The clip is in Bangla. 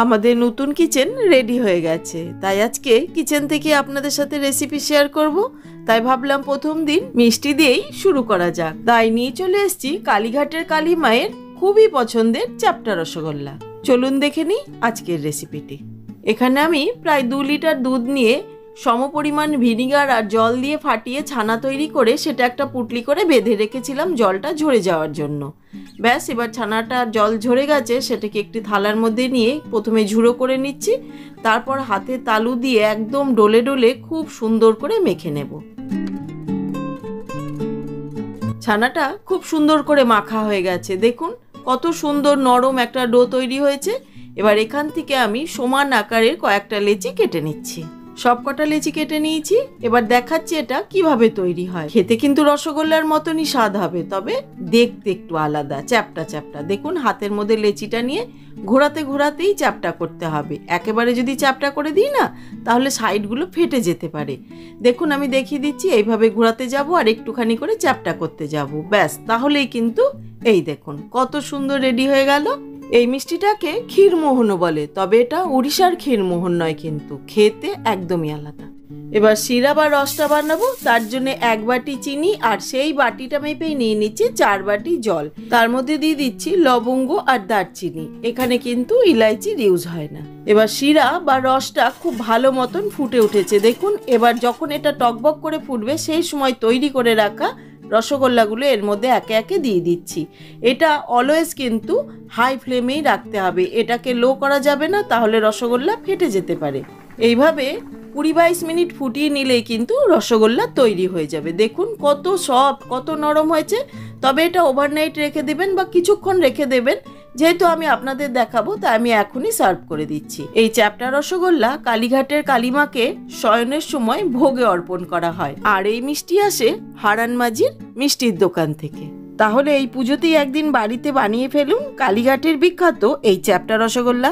আমাদের নতুন কিচেন রেডি হয়ে গেছে, তাই আজকে কিচেন থেকে আপনাদের সাথে রেসিপি শেয়ার করব। তাই ভাবলাম প্রথম দিন মিষ্টি দিয়েই শুরু করা যাক। তাই নিয়ে চলে এসেছি কালীঘাটের কালী মায়ের খুবই পছন্দের চ্যাপ্টা রসগোল্লা। চলুন দেখে নিই আজকের রেসিপিটি। এখানে আমি প্রায় 2 লিটার দুধ নিয়ে সমপরিমাণ ভিনিগার আর জল দিয়ে ফাটিয়ে ছানা তৈরি করে সেটা একটা পুটলি করে বেঁধে রেখেছিলাম জলটা ঝরে যাওয়ার জন্য। ব্যাস, এবার ছানাটা জল ঝরে গেছে, সেটাকে একটি থালার মধ্যে নিয়ে প্রথমে ঝুড়ো করে নিচ্ছি। তারপর হাতে তালু দিয়ে একদম ডলে ডলে খুব সুন্দর করে মেখে নেব। ছানাটা খুব সুন্দর করে মাখা হয়ে গেছে, দেখুন কত সুন্দর নরম একটা ডো তৈরি হয়েছে। এবার এখান থেকে আমি সমান আকারের কয়েকটা লেচি কেটে নিচ্ছি। সবকটা লেচি কেটে নিয়েছি। এবার দেখাচ্ছি এটা কিভাবে তৈরি হয়। খেতে কিন্তু রসগোল্লার মতনই স্বাদ হবে, তবে দেখতে একটু আলাদা, চ্যাপ্টা চ্যাপ্টা। দেখুন হাতের মধ্যে লেচিটা নিয়ে ঘোরাতে ঘোরাতেই চ্যাপ্টা করতে হবে। একেবারে যদি চ্যাপ্টা করে দিই না, তাহলে সাইডগুলো ফেটে যেতে পারে। দেখুন আমি দেখিয়ে দিচ্ছি, এইভাবে ঘোরাতে যাব আর একটুখানি করে চ্যাপ্টা করতে যাব। ব্যাস, তাহলেই কিন্তু এই দেখুন কত সুন্দর রেডি হয়ে গেল। এই মিষ্টিটাকে ক্ষীরমোহনও বলে, তবে এটা উড়িষ্যার ক্ষীরমোহন নয়, কিন্তু খেতে একদমই আলাদা। এবার শিরা বা রসটা বানাবো, তার জন্য 1 বাটি চিনি আর সেই বাটিটা মেপেই নিয়ে নিচ্ছি 4 বাটি জল। তার মধ্যে দিয়ে দিচ্ছি লবঙ্গ আর দারচিনি, এখানে কিন্তু ইলাইচির ইউজ হয় না। এবার শিরা বা রসটা খুব ভালো মতন ফুটে উঠেছে, দেখুন। এবার যখন এটা টকবক করে ফুটবে, সেই সময় তৈরি করে রাখা রসগোল্লাগুলো এর মধ্যে একে একে দিয়ে দিচ্ছি। এটা অলওয়েজ কিন্তু হাই ফ্লেমেই রাখতে হবে, এটাকে লো করা যাবে না, তাহলে রসগোল্লা ফেটে যেতে পারে। এইভাবে 20-22 মিনিট ফুটিয়ে নিলেই কিন্তু রসগোল্লা তৈরি হয়ে যাবে। দেখুন কত সফট, কত নরম হয়েছে। তবে এটা ওভারনাইট রেখে দেবেন বা কিছুক্ষণ রেখে দেবেন। যেহেতু আমি আপনাদের দেখাবো, তাই আমি এখনই সার্ভ করে দিচ্ছি। এই চ্যাপ্টা রসগোল্লা কালীঘাটের কালীমাকে শয়নের সময় ভোগে অর্পণ করা হয়, আর এই মিষ্টি আসে হারান মাঝির মিষ্টির দোকান থেকে। তাহলে এই পুজোতেই একদিন বাড়িতে বানিয়ে ফেলুন কালীঘাটের বিখ্যাত এই চ্যাপ্টা রসগোল্লা।